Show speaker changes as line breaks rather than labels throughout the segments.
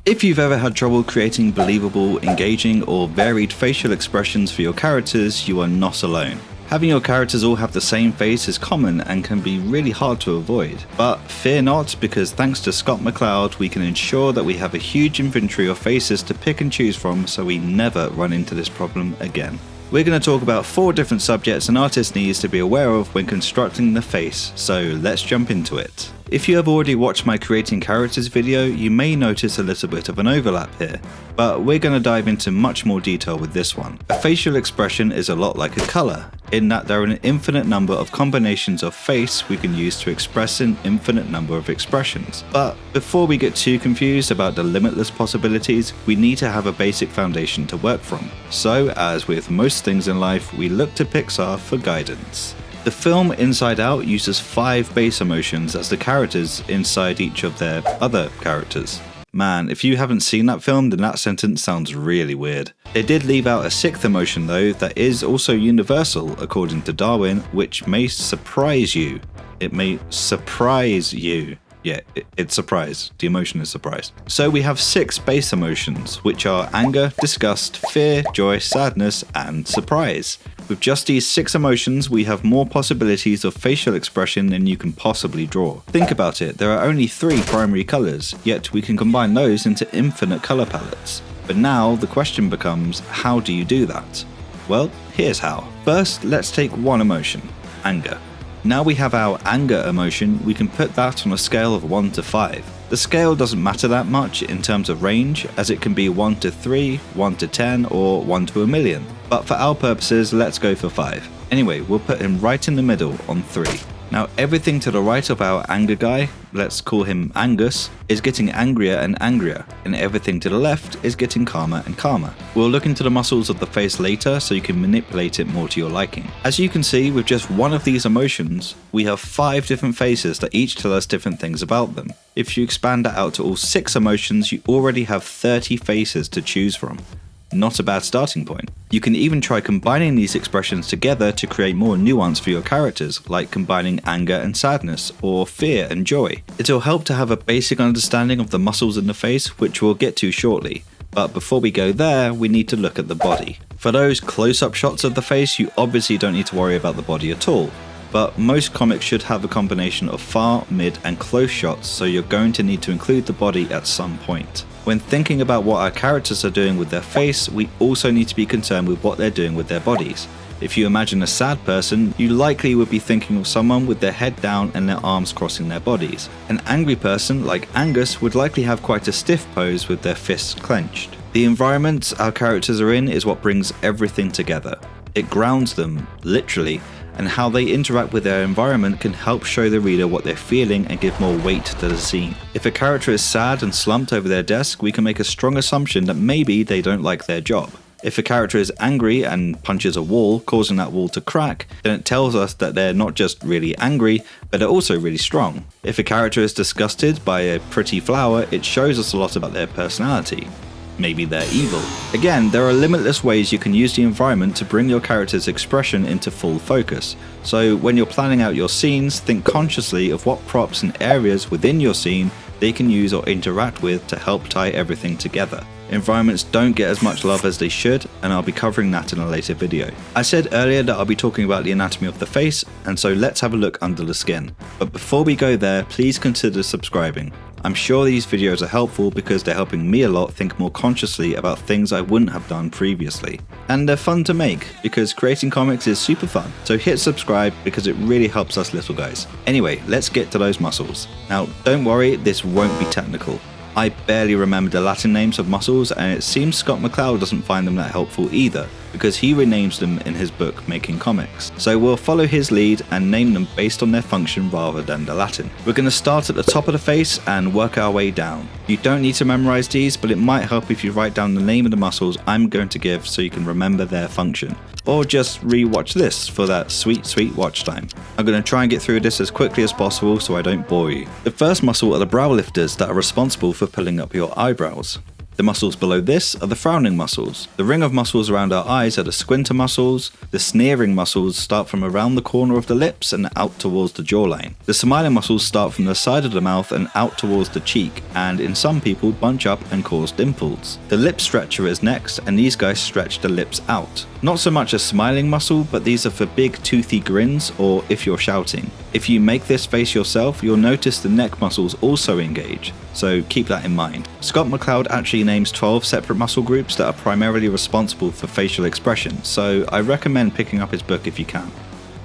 If you've ever had trouble creating believable, engaging, or varied facial expressions for your characters, you are not alone. Having your characters all have the same face is common and can be really hard to avoid. But fear not, because thanks to Scott McCloud, we can ensure that we have a huge inventory of faces to pick and choose from so we never run into this problem again. We're going to talk about 4 different subjects an artist needs to be aware of when constructing the face, so let's jump into it. If you have already watched my creating characters video, you may notice a little bit of an overlap here, but we're going to dive into much more detail with this one. A facial expression is a lot like a colour, in that there are an infinite number of combinations of face we can use to express an infinite number of expressions. But before we get too confused about the limitless possibilities, we need to have a basic foundation to work from. So, as with most things in life, we look to Pixar for guidance. The film Inside Out uses 5 base emotions as the characters inside each of their other characters. Man, if you haven't seen that film, then that sentence sounds really weird. They did leave out a 6th emotion though that is also universal according to Darwin, which may surprise you. It may surprise you. Yeah, it's surprise. The emotion is surprise. So we have 6 base emotions, which are anger, disgust, fear, joy, sadness, and surprise. With just these 6 emotions, we have more possibilities of facial expression than you can possibly draw. Think about it, there are only 3 primary colours, yet we can combine those into infinite colour palettes. But now the question becomes, how do you do that? Well, here's how. First, let's take one emotion, anger. Now we have our anger emotion, we can put that on a scale of 1 to 5. The scale doesn't matter that much in terms of range, as it can be 1 to 3, 1 to 10, or 1 to a million. But for our purposes, let's go for 5. Anyway, we'll put him right in the middle on 3. Now everything to the right of our anger guy, let's call him Angus, is getting angrier and angrier, and everything to the left is getting calmer and calmer. We'll look into the muscles of the face later so you can manipulate it more to your liking. As you can see, with just one of these emotions, we have 5 different faces that each tell us different things about them. If you expand that out to all 6 emotions, you already have 30 faces to choose from. Not a bad starting point. You can even try combining these expressions together to create more nuance for your characters, like combining anger and sadness, or fear and joy. It'll help to have a basic understanding of the muscles in the face, which we'll get to shortly. But before we go there, we need to look at the body. For those close-up shots of the face, you obviously don't need to worry about the body at all. But most comics should have a combination of far, mid, and close shots, so you're going to need to include the body at some point. When thinking about what our characters are doing with their face, we also need to be concerned with what they're doing with their bodies. If you imagine a sad person, you likely would be thinking of someone with their head down and their arms crossing their bodies. An angry person, like Angus, would likely have quite a stiff pose with their fists clenched. The environment our characters are in is what brings everything together. It grounds them, literally, and how they interact with their environment can help show the reader what they're feeling and give more weight to the scene. If a character is sad and slumped over their desk, we can make a strong assumption that maybe they don't like their job. If a character is angry and punches a wall, causing that wall to crack, then it tells us that they're not just really angry, but they're also really strong. If a character is disgusted by a pretty flower, it shows us a lot about their personality. Maybe they're evil. Again, there are limitless ways you can use the environment to bring your character's expression into full focus. So when you're planning out your scenes, think consciously of what props and areas within your scene they can use or interact with to help tie everything together. Environments don't get as much love as they should, and I'll be covering that in a later video. I said earlier that I'll be talking about the anatomy of the face, and so let's have a look under the skin. But before we go there, please consider subscribing. I'm sure these videos are helpful because they're helping me a lot think more consciously about things I wouldn't have done previously. And they're fun to make because creating comics is super fun, so hit subscribe because it really helps us little guys. Anyway, let's get to those muscles. Now, don't worry, this won't be technical. I barely remember the Latin names of muscles, and it seems Scott McCloud doesn't find them that helpful either, because he renames them in his book Making Comics. So we'll follow his lead and name them based on their function rather than the Latin. We're going to start at the top of the face and work our way down. You don't need to memorize these, but it might help if you write down the name of the muscles I'm going to give so you can remember their function. Or just re-watch this for that sweet watch time. I'm going to try and get through this as quickly as possible so I don't bore you. The first muscle are the brow lifters that are responsible for pulling up your eyebrows. The muscles below this are the frowning muscles. The ring of muscles around our eyes are the squinter muscles. The sneering muscles start from around the corner of the lips and out towards the jawline. The smiling muscles start from the side of the mouth and out towards the cheek, and in some people bunch up and cause dimples. The lip stretcher is next, and these guys stretch the lips out. Not so much a smiling muscle, but these are for big toothy grins or if you're shouting. If you make this face yourself, you'll notice the neck muscles also engage, so keep that in mind. Scott McCloud actually names 12 separate muscle groups that are primarily responsible for facial expression, so I recommend picking up his book if you can.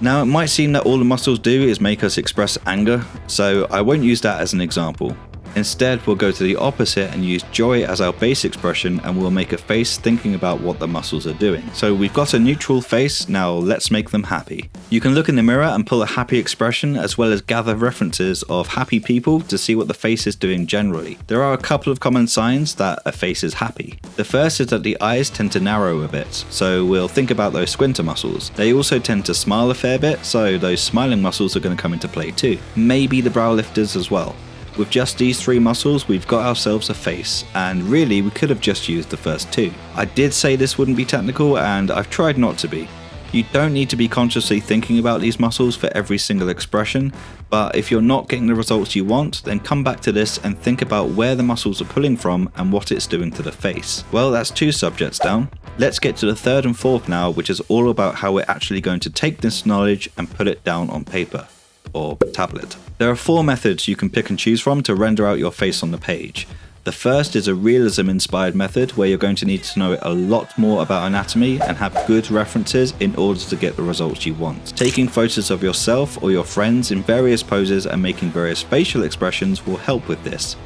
Now, it might seem that all the muscles do is make us express anger, so I won't use that as an example. Instead, we'll go to the opposite and use joy as our base expression, and we'll make a face thinking about what the muscles are doing. So we've got a neutral face, now let's make them happy. You can look in the mirror and pull a happy expression, as well as gather references of happy people to see what the face is doing generally. There are a couple of common signs that a face is happy. The first is that the eyes tend to narrow a bit, so we'll think about those squinter muscles. They also tend to smile a fair bit, so those smiling muscles are going to come into play too. Maybe the brow lifters as well. With just these 3 muscles, we've got ourselves a face, and really we could have just used the first 2. I did say this wouldn't be technical, and I've tried not to be. You don't need to be consciously thinking about these muscles for every single expression, but if you're not getting the results you want, then come back to this and think about where the muscles are pulling from and what it's doing to the face. Well, that's 2 subjects down. Let's get to the 3rd and 4th now, which is all about how we're actually going to take this knowledge and put it down on paper. Or tablet. There are 4 methods you can pick and choose from to render out your face on the page. The first is a realism inspired method where you're going to need to know a lot more about anatomy and have good references in order to get the results you want. Taking photos of yourself or your friends in various poses and making various facial expressions will help with this.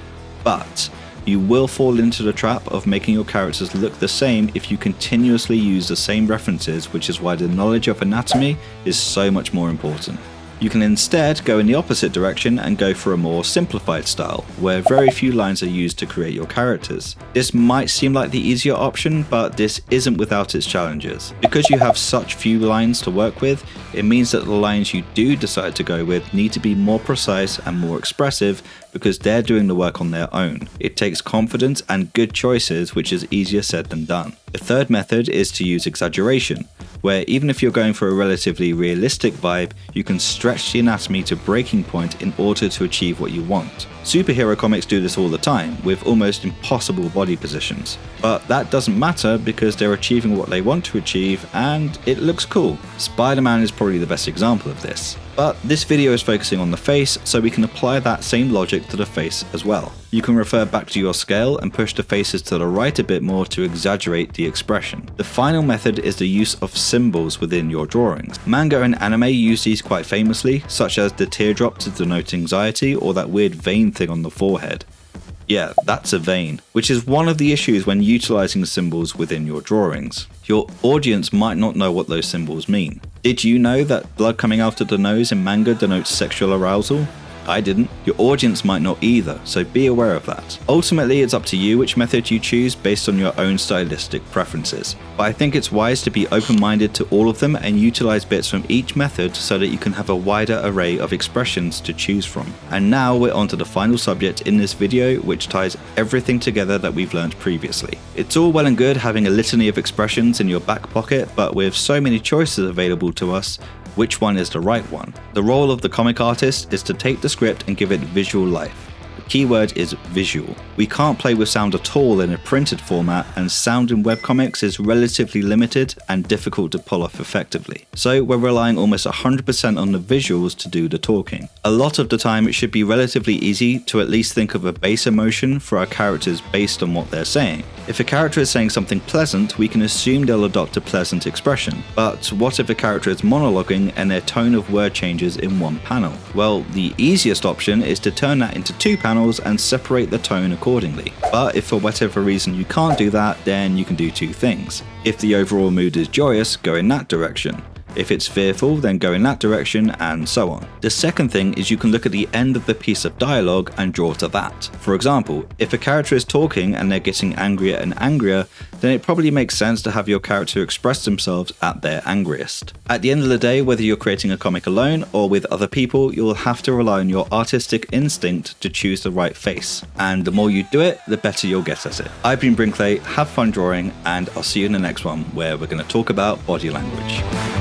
But you will fall into the trap of making your characters look the same if you continuously use the same references, which is why the knowledge of anatomy is so much more important. You can instead go in the opposite direction and go for a more simplified style, where very few lines are used to create your characters. This might seem like the easier option, but this isn't without its challenges. Because you have such few lines to work with, it means that the lines you do decide to go with need to be more precise and more expressive because they're doing the work on their own. It takes confidence and good choices, which is easier said than done. The third method is to use exaggeration, where even if you're going for a relatively realistic vibe, you can stretch the anatomy to breaking point in order to achieve what you want. Superhero comics do this all the time, with almost impossible body positions. But that doesn't matter because they're achieving what they want to achieve and it looks cool. Spider-Man is probably the best example of this. But this video is focusing on the face, so we can apply that same logic to the face as well. You can refer back to your scale and push the faces to the right a bit more to exaggerate the expression. The final method is the use of symbols within your drawings. Manga and anime use these quite famously, such as the teardrop to denote anxiety or that weird vein thing on the forehead. Yeah, that's a vein, which is one of the issues when utilizing symbols within your drawings. Your audience might not know what those symbols mean. Did you know that blood coming out of the nose in manga denotes sexual arousal? I didn't. Your audience might not either, so be aware of that. Ultimately, it's up to you which method you choose based on your own stylistic preferences. But I think it's wise to be open-minded to all of them and utilize bits from each method so that you can have a wider array of expressions to choose from. And now we're on to the final subject in this video, which ties everything together that we've learned previously. It's all well and good having a litany of expressions in your back pocket, but with so many choices available to us, which one is the right one? The role of the comic artist is to take the script and give it visual life. The keyword is visual. We can't play with sound at all in a printed format, and sound in webcomics is relatively limited and difficult to pull off effectively. So we're relying almost 100% on the visuals to do the talking. A lot of the time it should be relatively easy to at least think of a base emotion for our characters based on what they're saying. If a character is saying something pleasant, we can assume they'll adopt a pleasant expression. But what if a character is monologuing and their tone of word changes in one panel? Well, the easiest option is to turn that into 2 panels and separate the tone accordingly. But if for whatever reason you can't do that, then you can do 2 things. If the overall mood is joyous, go in that direction. If it's fearful, then go in that direction, and so on. The second thing is you can look at the end of the piece of dialogue and draw to that. For example, if a character is talking and they're getting angrier and angrier, then it probably makes sense to have your character express themselves at their angriest. At the end of the day, whether you're creating a comic alone or with other people, you'll have to rely on your artistic instinct to choose the right face. And the more you do it, the better you'll get at it. I've been Brinkley, have fun drawing, and I'll see you in the next one where we're going to talk about body language.